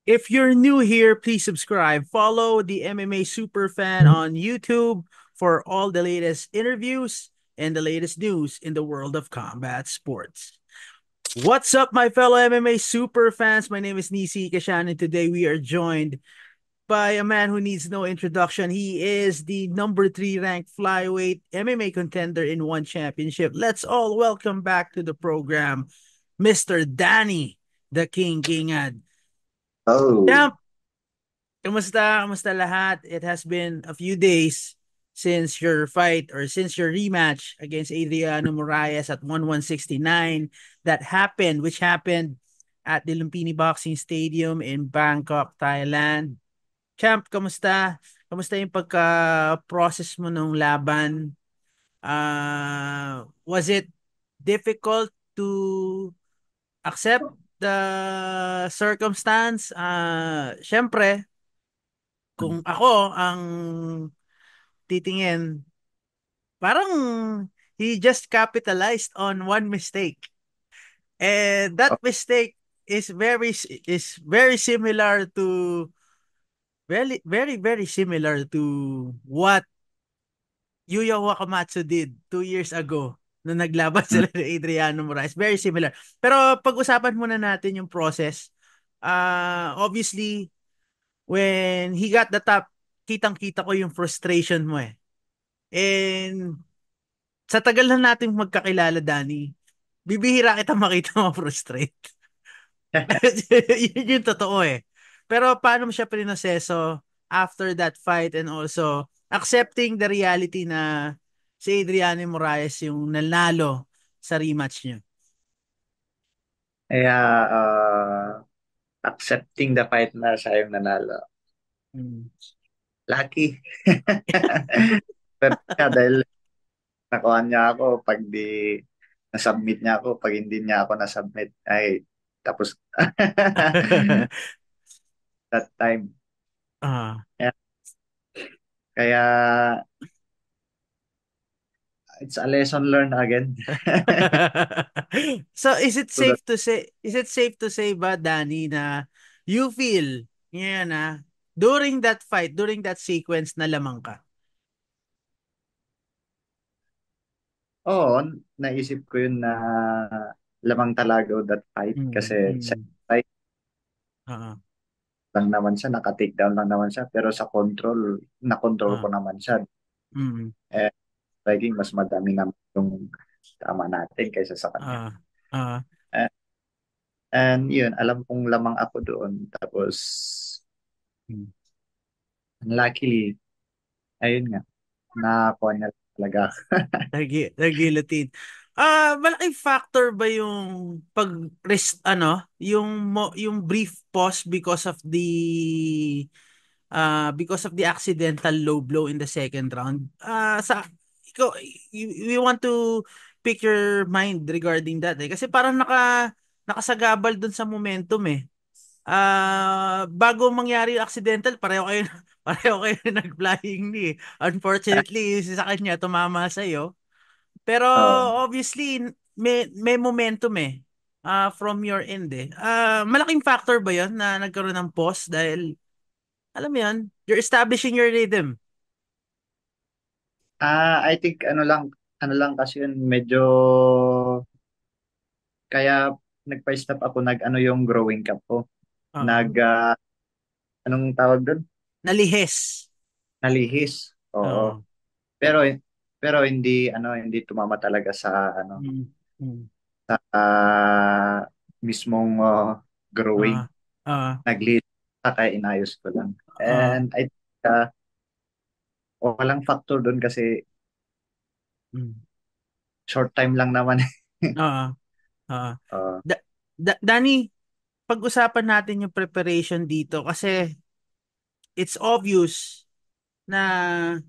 If you're new here, please subscribe. Follow the MMA Superfan on YouTube for all the latest interviews and the latest news in the world of combat sports. What's up, my fellow MMA super fans? My name is Nisi Kashan, and today we are joined by a man who needs no introduction. He is the number three ranked flyweight MMA contender in one championship. Let's all welcome back to the program, Mr. Danny, the King Kingad. Oh, Champ, kamusta? Kamusta lahat? It has been a few days since your fight or since your rematch against Adriano Moraes at 1169 which happened at the Lumpini Boxing Stadium in Bangkok, Thailand. Champ, kamusta? Kamusta yung pagka-process mo nung laban? Was it difficult to accept the circumstance? Syempre, kung ako ang titingin, parang he just capitalized on one mistake. And that oh, mistake is very similar to very similar to what Yuya Wakamatsu did 2 years ago nung naglaban mm, sila ni Adriano Moraes. Very similar. Pero pag-usapan muna natin yung process. Obviously, when he got the top, kitang-kita ko yung frustration mo eh. And sa tagal na nating magkakilala, Danny, bibihira kita makita mo frustrate. Yun yung totoo eh. Pero paano mo siya prinoseso after that fight and also accepting the reality na si Adriano Moraes yung nanalo sa rematch niyo? kaya accepting the fight na siya yung nanalo. Mm. Lucky. Pero siya, dahil nakuha niya ako, pag di nasubmit niya ako, pag hindi niya ako nasubmit, ay, tapos that time. Ah. Kaya, kaya it's a lesson learned again. So So that, is it safe to say ba, Danny, na you feel ngayon na during that fight, during that sequence na lamang ka? oo, naisip ko yun na lamang talaga that fight kasi Mm, sa mm. fight Ah, lang naman siya, naka-takedown lang naman siya, pero sa control, na-control ko ah, naman siya. mm, Eh, striking, mas madami naman yung tama natin kaysa sa kanya. ah, ah, Eh, and yun, alam kong lamang ako doon. Tapos, mm. luckily, ayun nga, nakakuha niya talaga. Nag-guillotine. Malaking factor ba yung pag rest yung brief pause because of the accidental low blow in the second round. Sa ikaw we want to pick your mind regarding that eh. Kasi parang nakasagabal dun sa momentum eh. Bago mangyari yung accidental, pareho kayo nag-flying knee. Unfortunately, sa kanya tumama sa iyo. Pero Oo. obviously may momentum eh. From your end eh. Malaking factor ba 'yon na nagkaroon ng pause dahil alam mo 'yon, you're establishing your rhythm. I think ano lang kasi yun, medyo, kaya nagpa-stop ako, nag-ano yung growing cup ko. Oo. Nag, anong tawag doon? Nalihis. Nalihis. Oo. Oo. Pero, pero hindi tumama talaga sa, Mm. Mm. mismong growing. Ah. Ah. Nag-lead, kaya inayos ko lang. Ah. And I think, walang factor doon kasi Mm. short time lang naman. Ah. Ah. Uh, Danny, pag-usapan natin yung preparation dito kasi it's obvious na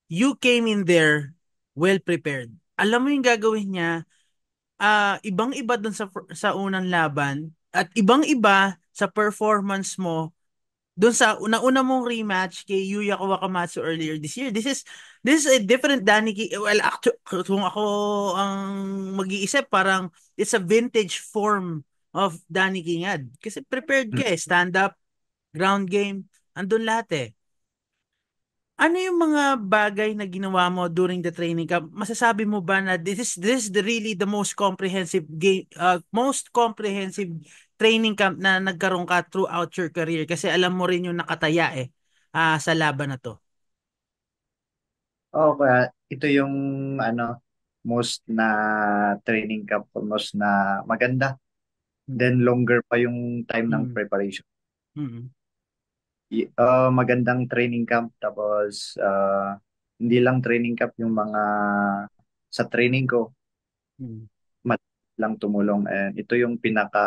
you came in there well prepared. Alam mo yung gagawin niya, ibang-iba dun sa unang laban at ibang-iba sa performance mo dun sa una mong rematch kay Yuya Wakamatsu earlier this year. This is a different Danny. Well, actually, kung ako ang mag-iisip, parang it's a vintage form of Danny Kingad. Kasi prepared ka eh. Stand up. ground game, andun lahat eh. Ano yung mga bagay na ginawa mo during the training camp? Masasabi mo ba na this is the really the most comprehensive game, most comprehensive training camp na nagkaroon ka throughout your career kasi alam mo rin yung nakataya sa laban na to. Oo, kaya ito yung ano, most na training camp ko, most na maganda. Mm, Then longer pa yung time ng mm, preparation. mm, Magandang training camp, tapos hindi lang training camp yung mga sa training ko, mm, lang tumulong, and ito yung pinaka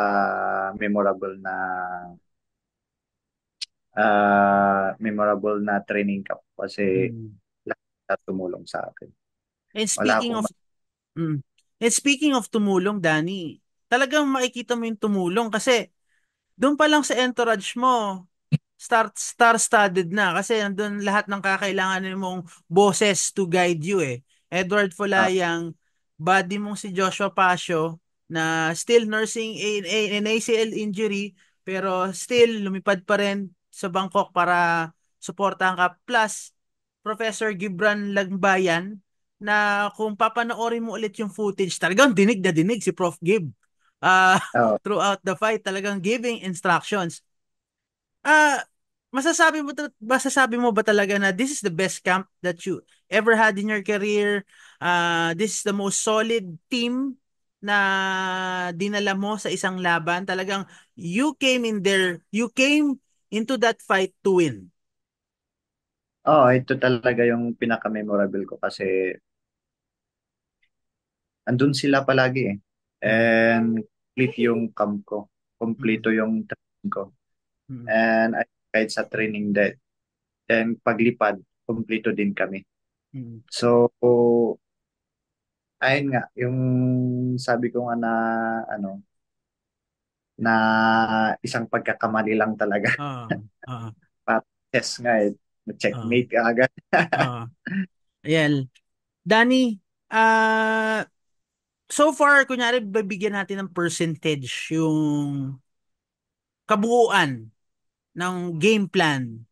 memorable na training camp kasi mm. lahat tumulong sa akin. And Wala speaking akong of mm, and speaking of tumulong, Danny, talagang makikita mo yung tumulong kasi doon pa lang sa entourage mo, star-studded na kasi nandun lahat ng kakailanganin mong boses to guide you eh. Edward ah, Folayang, buddy mong si Joshua Pasio na still nursing an ACL injury pero still lumipad pa rin sa Bangkok para suportahan ka. Plus, Professor Gibran Lagbayan na kung papanoorin mo ulit yung footage, talagang dinig na dinig si Prof. Gib. Ah, throughout the fight, talagang giving instructions. Ah, masasabi mo ba talaga na this is the best camp that you ever had in your career? This is the most solid team na dinala mo sa isang laban. Talagang you came into that fight to win. ito talaga yung pinaka-memorable ko kasi andun sila palagi eh. Ah, And complete yung camp ko. Kompleto mm, yung training ko. mm, And kahit sa training din. And paglipad, kompleto din kami. mm. So, ayun nga, yung sabi ko nga na, ano, na isang pagkakamali lang talaga. Ah, ah, Para test nga eh. ah, Checkmate ka agad. ah. Ayan. Danny, so far, kunyari, babigyan natin ng percentage yung kabuuan ng game plan.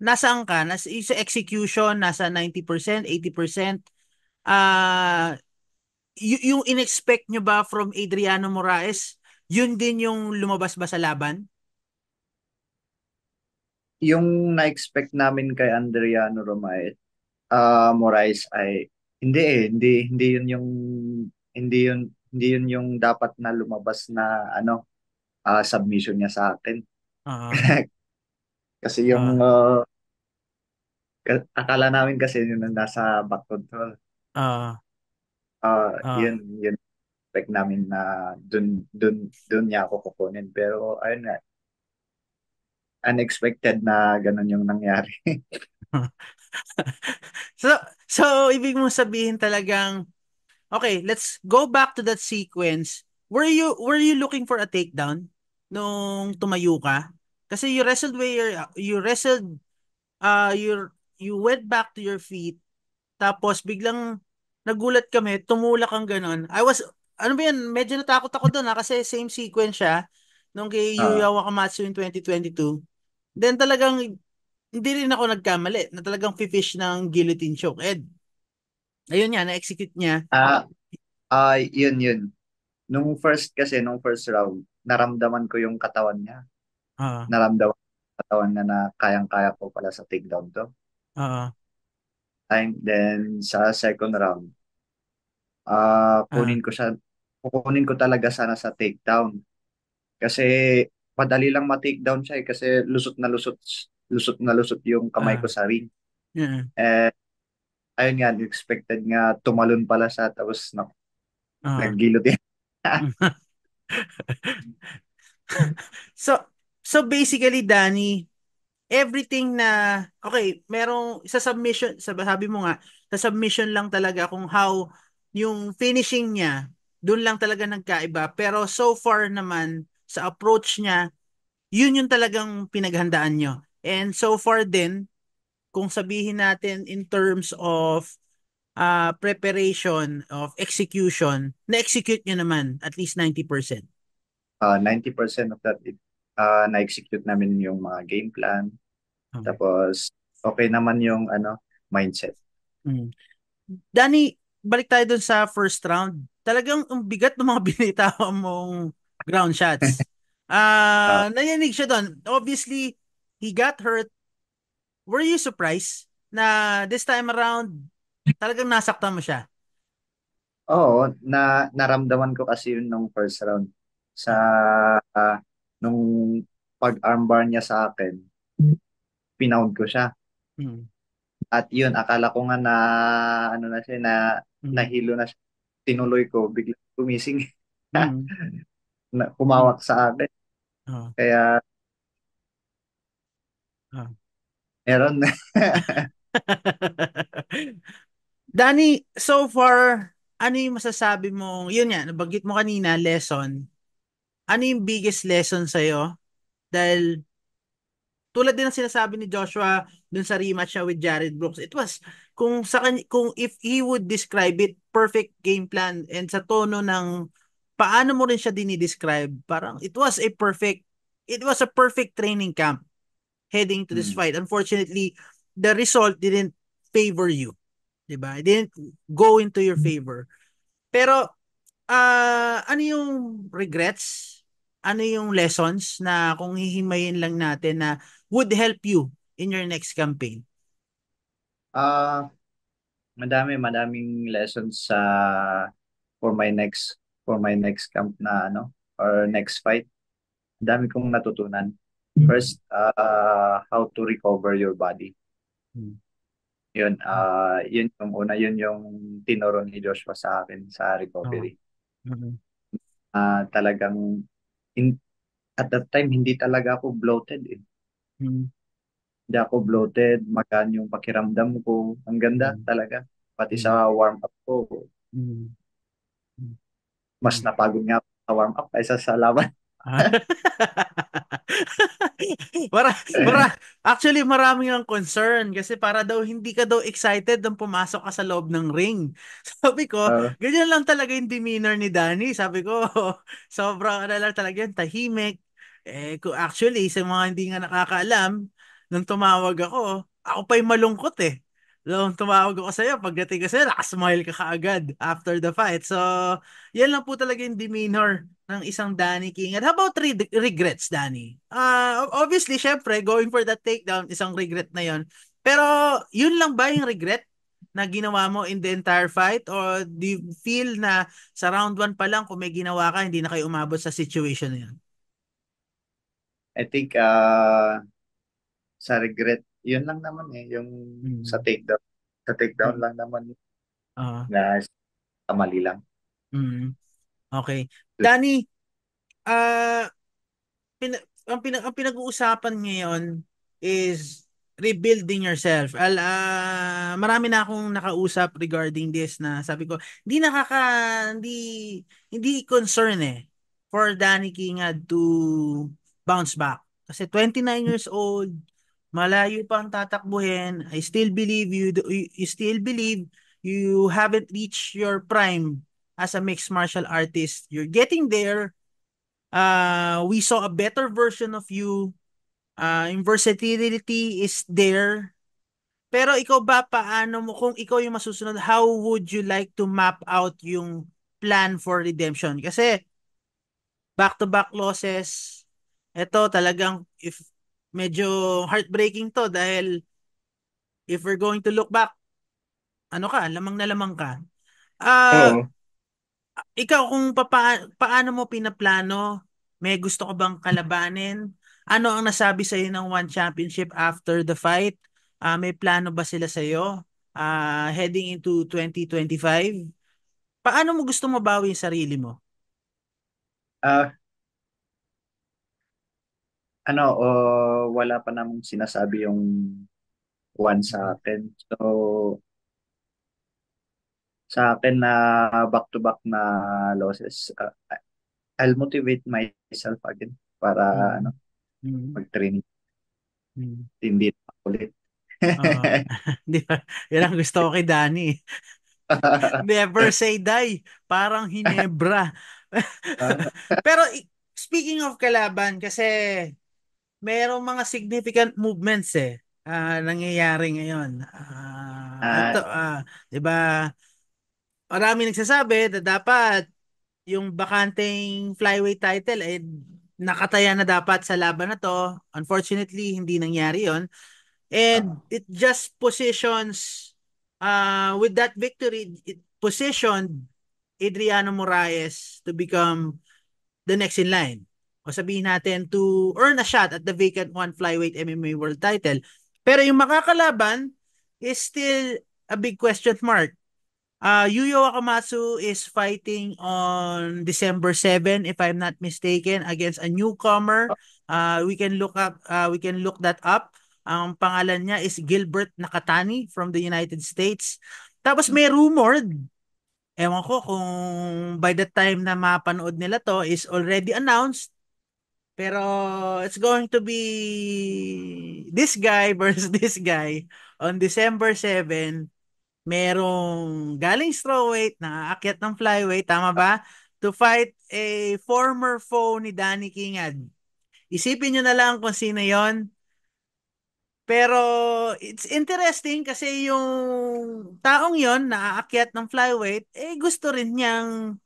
Nasaan ka? Sa execution, nasa 90%, 80%. Ah, yung inexpect nyo ba from Adriano Moraes, yun din yung lumabas ba sa laban? Yung na-expect namin kay Andriano Romaes, Moraes ay hindi yun yung hindi yun hindi yun yung dapat na lumabas na ano, submission niya sa atin. Ah, Kasi yung ah, akala namin kasi yun ang nasa back control. ah, Yun ah. yun expect namin na dun niya ako kukunin, pero ayun nga, unexpected na ganun yung nangyari. So, so ibig mong sabihin talagang, okay, let's go back to that sequence. Were you looking for a takedown nung tumayo ka? Kasi you wrestled you went back to your feet tapos biglang nagulat kami, tumulak kang ganun. Ano ba yan, medyo natakot ako doon kasi same sequence siya nung kay Ah, Yuya Wakamatsu in 2022. Then talagang hindi rin ako nagkamali na talagang fish ng guillotine choke. Ayun nga, na-execute niya. ah, yun. Nung first round, naramdaman ko yung katawan niya. Ah, Naramdaman ko yung katawan niya na kayang-kaya ko pala sa takedown to. ah, And then sa second round, ah, kukunin ko talaga sana sa takedown. Kasi madali lang ma-takedown siya eh, kasi lusot yung kamay ko ah, sa ring. yeah, Eh, ayun nga, expected nga tumalon pala siya, tapos ah. naggilot yan. So, so basically, Danny, everything na, okay, merong sa submission, sabi mo nga, sa submission lang talaga kung how yung finishing niya, doon lang talaga nagkaiba. Pero so far naman, sa approach niya, yun yung talagang pinaghandaan nyo. And so far din, kung sabihin natin in terms of preparation, of execution, na-execute nyo naman at least 90%. 90% of that na-execute namin yung mga game plan. Okay. Tapos, okay naman yung mindset. Mm. Danny, balik tayo dun sa first round. Talagang ang bigat ng mga binitawan mong ground shots. Uh, Nayanig siya doon. Obviously, he got hurt. Were you surprised na this time around talagang nasaktan mo siya? Oo, naramdaman ko kasi yun nung first round. Sa Ah, nung pag-armbar niya sa akin, pinound ko siya. mm, At yun, akala ko nga na na siya, mm, nahilo na siya. Tinuloy ko, bigla gumising, mm, mm, kumawak sa akin. ah, Kaya ah. meron. Danny, so far, ano yung masasabi mo? Yun nga, nabanggit mo kanina, lesson. Ano yung biggest lesson sa'yo? Dahil tulad din ng sinasabi ni Joshua dun sa rematch niya with Jared Brooks, it was, kung if he would describe it, perfect game plan and sa tono ng paano mo rin siya dinidescribe, parang it was a perfect training camp heading to this Hmm. fight. Unfortunately, the result didn't favor you. Diba? It didn't go into your favor. Pero ano yung regrets? Ano yung lessons na kung hihimayin lang natin na would help you in your next campaign? Ah, madaming lessons for my next camp na or next fight. Dami kong natutunan. Mm. First, how to recover your body. Mm. Yun, yun yung una, yun yung tinuro ni Joshua sa akin sa Oh. recovery. Mm. Talagang, in, at that time, hindi talaga ako bloated eh. Mm. Hindi ako bloated, magaan yung pakiramdam ko. Ang ganda Mm. talaga. Pati Mm. sa warm-up ko, Mm. Mm. mas Mm. napagod nga ako sa warm-up kaysa sa laban. Ah. Actually, maraming ang concern kasi para daw hindi ka daw excited nang pumasok ka sa loob ng ring. Sabi ko, Uh, ganyan lang talaga yung demeanor ni Danny. Sabi ko, sobrang ano lang talaga yun, tahimik. Actually, sa mga hindi nga nakakaalam, nung tumawag ako pa yung malungkot eh. Nung tumawag ako sa'yo, pagdating ko sa'yo, nakasmile ka kaagad after the fight. So, yan lang po talaga yung demeanor ng isang Danny King. And how about regrets, Danny? Obviously, syempre, going for that takedown, isang regret na yon. Pero, yun lang ba yung regret na ginawa mo in the entire fight? Or do you feel na sa round 1 pa lang, kung may ginawa ka, hindi na kayo umabot sa situation na yun? I think sa regret, yun lang naman eh, yung sa Mm. takedown. Sa takedown Mm. lang naman Ah, na mali lang. mm. Okay. Danny, ah ang pinag-uusapan ngayon is rebuilding yourself. Marami na akong nakausap regarding this na sabi ko, hindi hindi concern for Danny Kingad to bounce back. Kasi 29 years old, malayo pa ang tatakbuhin. I still believe you still believe you haven't reached your prime as a mixed martial artist. You're getting there. We saw a better version of you. Yung versatility is there. Pero ikaw ba, paano mo, kung ikaw yung masusunod, how would you like to map out yung plan for redemption? Kasi back-to-back losses, ito talagang if medyo heartbreaking to dahil if we're going to look back, ano ka, lamang na lamang ka. Ah, Oo. Ikaw kung paano mo pinaplano, may gusto ka bang kalabanin? Ano ang nasabi sa ng One Championship after the fight? May plano ba sila sa iyo heading into 2025? Paano mo gusto mabawi yung sarili mo? Ah, wala pa namang sinasabi yung one sa akin. So, sa akin na back-to-back na losses, I'll motivate myself again para Mm. Mm. mag-training. Mm. Hindi na ulit. Ah, di ba? Yan ang gusto ko kay Danny. Never say die. Parang Hinebra. Ah, Pero speaking of kalaban, kasi merong mga significant movements nangyayari ngayon. Ah, 'Di ba? Marami nagsasabi na dapat yung bakanteng flyweight title nakataya na dapat sa laban na to. Unfortunately, hindi nangyari 'yon. And ah, it just positions with that victory, it positioned Adriano Moraes to become the next in line. O sabihin natin to earn a shot at the vacant one flyweight MMA world title. Pero yung makakalaban is still a big question mark. Yuyo Wakamatsu is fighting on December 7 if I'm not mistaken against a newcomer. We can look that up. Ang pangalan niya is Gilbert Nakatani from the United States. Tapos may rumored, ewan ko kung by the time na mapanood nila to is already announced, pero it's going to be this guy versus this guy on December 7. Merong galing strawweight na aakyat ng flyweight, tama ba? To fight a former foe ni Danny Kingad. Isipin nyo na lang kung sino yon. Pero it's interesting kasi yung taong yon na aakyat ng flyweight, gusto rin niyang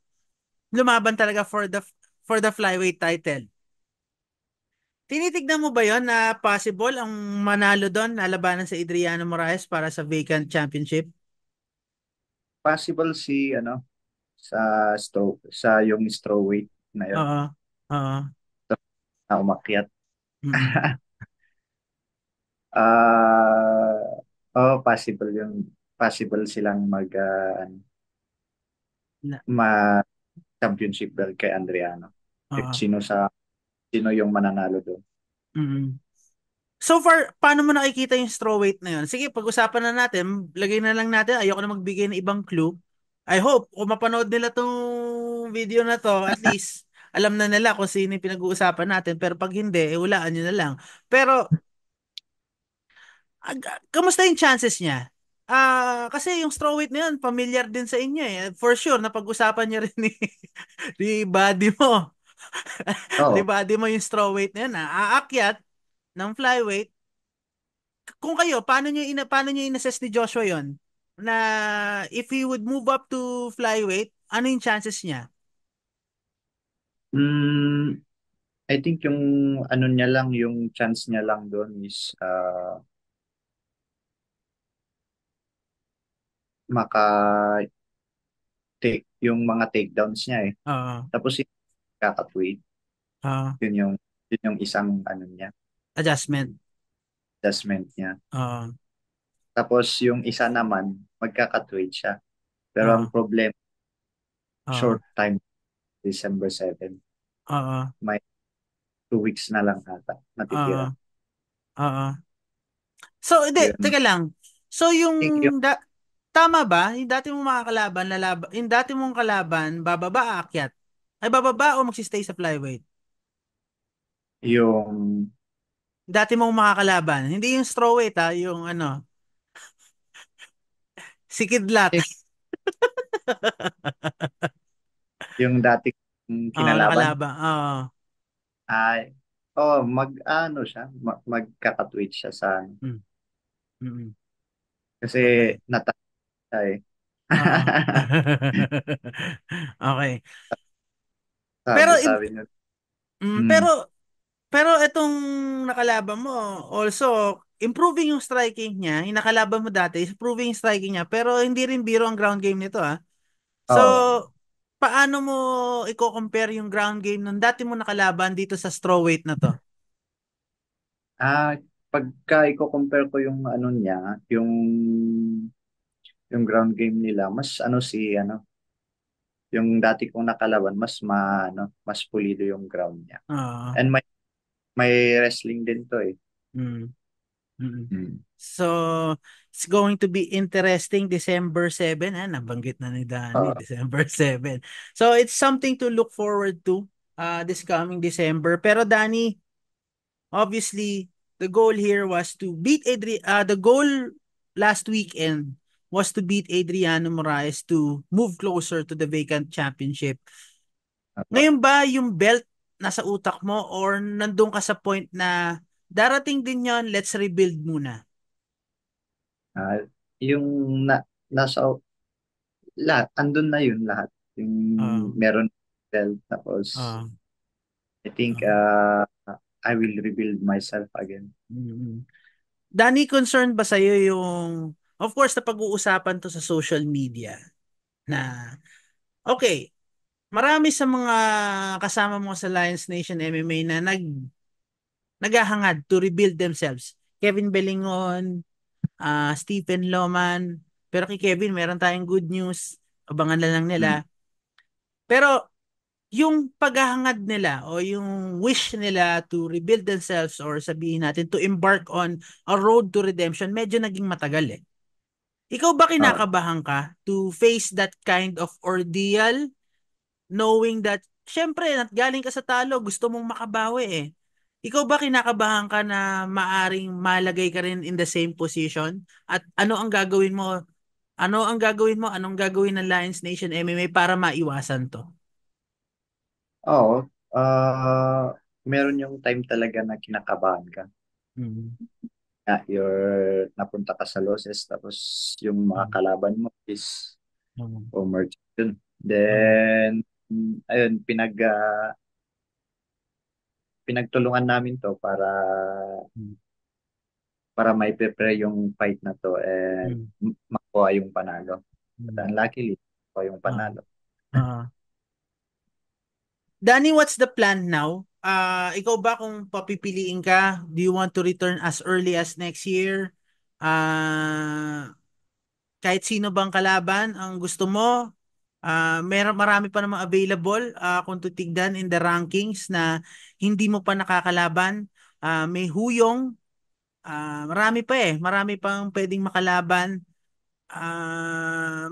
lumaban talaga for the flyweight title. Tinitignan mo ba yon na possible ang manalo doon na labanan sa Adriano Moraes para sa vacant championship? possible si ano sa yung strawweight na yun Oo. Oo. na umakyat. Mm-mm. Oh, possible silang Na, championship belt kay Andriano. If oo. sino yung mananalo doon. Mm-mm. So far, paano mo nakikita yung strawweight na yun? Sige, pag-usapan na natin. Lagay na lang natin. Ayoko na magbigay ng ibang clue. I hope, kung mapanood nila tong video na to, at least, alam na nila kung sino yung pinag-uusapan natin. Pero pag hindi, hulaan nyo na lang. Pero, kamusta yung chances niya? Kasi yung strawweight na yun, familiar din sa inyo eh. For sure, napag-usapan niya rin ni, ni buddy mo. Ni Oo. buddy mo yung strawweight na yun. Aakyat ng flyweight. Kung kayo, paano niyo inassess ni Joshua yon? Na if he would move up to flyweight, ano yung chances niya? Mm, I think yung ano niya lang, yung chance niya lang doon is maka-take yung mga takedowns niya eh. Oo. Tapos yung kakatwid, Oo. yun yung yun yung isang ano niya, Adjustment. adjustment niya. Oo. Tapos yung isa naman, magkakatwid siya. Pero ang Oo. problem, Oo. short time, December 7. Oo. May 2 weeks na lang ata Oo. natitira. Oo. So, hindi, Yun. teka lang. So, I think yung, tama ba? Yung dati mong mga kalaban, yung dati mong kalaban, bababa, aakyat? Ay, bababa o magsistay sa flyweight? yung, Dati mong mga kalaban. Hindi yung strawweight yung ano, si Kidlat. yung dati kong Oo, kinalaban, nakalaban. Oo. ay, oh, ano siya, magkakatwid siya sa, Mm. Mm. kasi Okay. natalo siya eh. Oo. Okay. Pero Sabi niya, mm, pero itong nakalaban mo also improving yung striking niya. Yung nakalaban mo dati is improving yung striking niya pero hindi rin biro ang ground game nito ah. So oh, paano mo i-compare yung ground game nung dati mo nakalaban dito sa strawweight na to? ah, pagka i-compare ko yung ano niya, yung ground game nila, mas ano yung dati kong nakalaban, mas pulido yung ground niya. Oo. And may wrestling din to eh. Mm. Mm. Mm. So, it's going to be interesting December 7. Nabanggit na ni Danny, Ah, December 7. So, it's something to look forward to this coming December. Pero Danny, obviously, the goal here was to the goal last weekend was to beat Adriano Moraes to move closer to the vacant championship. ah, Ngayon ba yung belt nasa utak mo or nandun ka sa point na darating din yon, let's rebuild muna? Ah, yung nasa lahat, andun na yun lahat. Yung Ah, meron self, tapos ah, I think ah. I will rebuild myself again. Mm. Danny, concerned ba sa'yo yung, of course, na pag-uusapan to sa social media na, okay, marami sa mga kasama mo sa Lions Nation MMA na naghahangad to rebuild themselves. Kevin Bellingon, Stephen Loman, pero kay Kevin, meron tayong good news. Abangan na lang Mm. nila. Pero yung paghahangad nila o yung wish nila to rebuild themselves or sabihin natin to embark on a road to redemption, medyo naging matagal eh. Ikaw ba Oh, kinakabahan ka to face that kind of ordeal knowing that syempre galing ka sa talo, gusto mong makabawi eh. Ikaw ba kinakabahan ka na maaring malagay ka rin in the same position? At ano ang gagawin mo? Ano ang gagawin mo? Anong gagawin ng Lions Nation MMA para maiwasan to? oo. Meron yung time talaga na kinakabahan ka. Mm. Napunta ka sa losses, tapos yung mga Mm. kalaban mo is Mm. former champion. Mm. Then, ayun, pinagtulungan namin to para may prepare yung fight na to and Mm. makuha yung panalo. At Mm. unluckily, makuha yung Ah. panalo. Ah. Danny, what's the plan now? Ikaw ba kung papipiliin ka, do you want to return as early as next year? Kahit sino bang kalaban ang gusto mo? Marami pa namang available kung titignan in the rankings na hindi mo pa nakakalaban. May Huyong, marami pa eh. Marami pang pwedeng makalaban.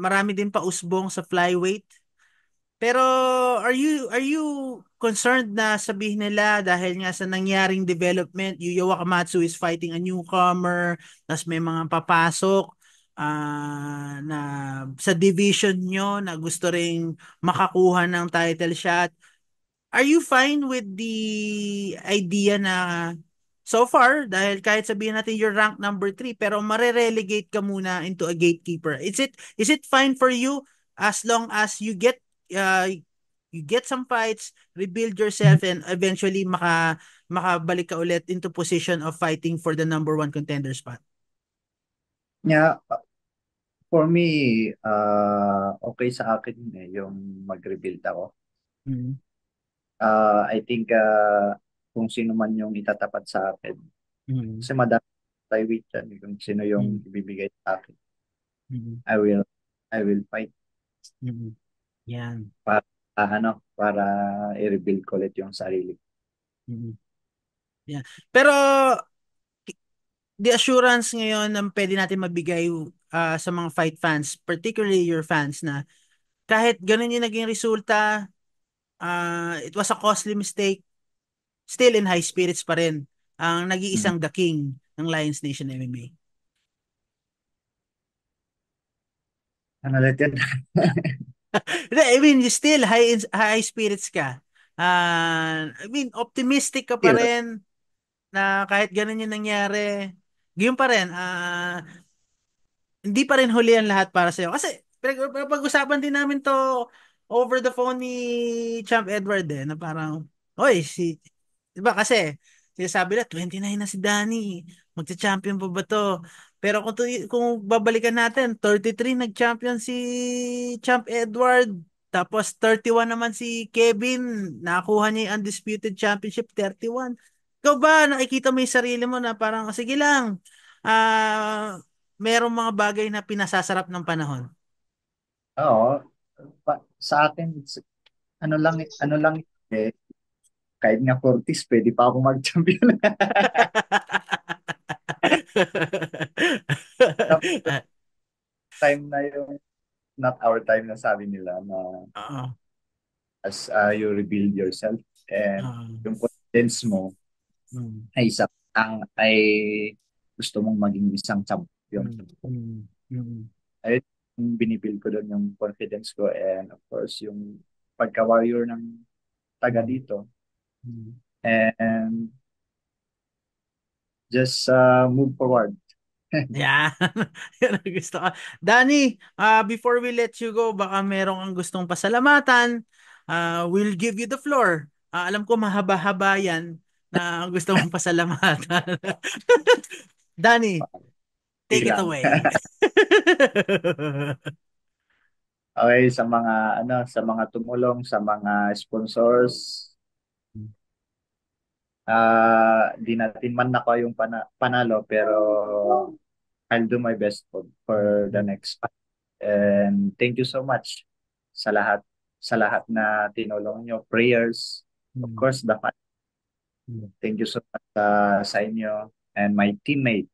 Marami din pa usbong sa flyweight. Pero are you concerned na sabihin nila dahil nga sa nangyaring development, Yuya Wakamatsu is fighting a newcomer, tas may mga papasok na sa division nyo na gusto ring makakuha ng title shot. Are you fine with the idea na so far, dahil kahit sabihin natin you're ranked number 3, pero mare-relegate ka muna into a gatekeeper? Is it fine for you as long as uh, you get some fights, rebuild yourself, and eventually makabalik ka ulit into position of fighting for the number 1 contender spot? Yeah, for me, okay sa akin yung mag-rebuild ako. Mm. I think kung sino man yung itatapat sa akin, Mm. kasi madami tayo with yan, kung sino yung Mm. ibibigay sa akin, Mm. I will I will fight Mm. Yan. para para i-rebuild ko ulit yung sarili. Mm. Yan. Pero the assurance ngayon na pwede natin mabigay sa mga fight fans, particularly your fans, na kahit ganun yung naging resulta, it was a costly mistake, still in high spirits pa rin ang Mm. nag-iisang The King ng Lions Nation MMA. Ano ulit yun? I mean, you still high spirits ka. I mean, optimistic ka pa Still, rin na kahit ganun yung nangyari, ganyan pa rin. Hindi pa rin huli ang lahat para sa'yo. Kasi pag-usapan din namin to over the phone ni Champ Edward eh, na parang, oy, di ba kasi, sinasabi na, 29 na si Danny, magcha-champion pa ba to? Pero kung babalikan natin, 33 nag-champion si Champ Edward, tapos 31 naman si Kevin, nakakuha niya yung undisputed championship, 31. Ikaw ba, nakikita mo yung sarili mo na parang, sige lang, merong mga bagay na pinasasarap ng panahon. oo. Sa akin, ano lang eh, kahit nga 40s, pwede pa ako mag-champion. Time na yung not our time na sabi nila na Oo. as you rebuild yourself and Oo. yung confidence mo Mm. ay gusto mong maging isang champion. Mm. Mm. Mm. Ayun yung binibuild ko doon yung confidence ko and of course yung pagka-warrior ng taga Mm. dito. Mm. and just move forward. Yeah. Yan ang gusto ko. Danny, before we let you go, baka merong ang gustong pasalamatan. We'll give you the floor. Alam ko mahaba-haba yan na gusto mong pasalamatan. Danny, Hindi take it lang. away. Okay, sa mga sa mga tumulong, sa mga sponsors, di natin man nako yung panalo pero I'll do my best for the next fight. And thank you so much sa lahat na tinulong nyo. Prayers, of course, the fan. Thank you so much sa inyo and my teammate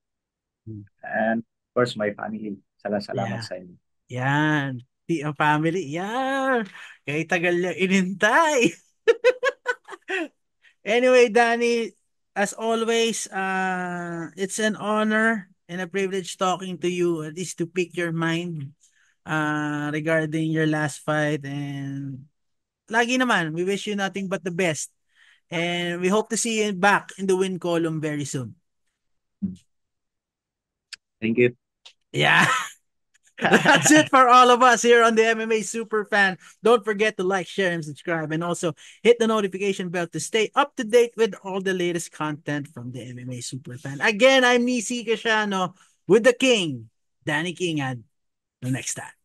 and of course my family. Salamat Yeah. sa inyo. Yan. Ang family. Yan. Kaya tagal niya inintay. Anyway, Danny, as always, it's an honor and a privilege talking to you, at least to pick your mind regarding your last fight. And lagi naman, we wish you nothing but the best. And we hope to see you back in the win column very soon. Thank you. Yeah. That's it for all of us here on the MMA Superfan. Don't forget to like, share, and subscribe. And also hit the notification bell to stay up to date with all the latest content from the MMA Superfan. Again, I'm Nisi Casiano with the King, Danny King. And the next time.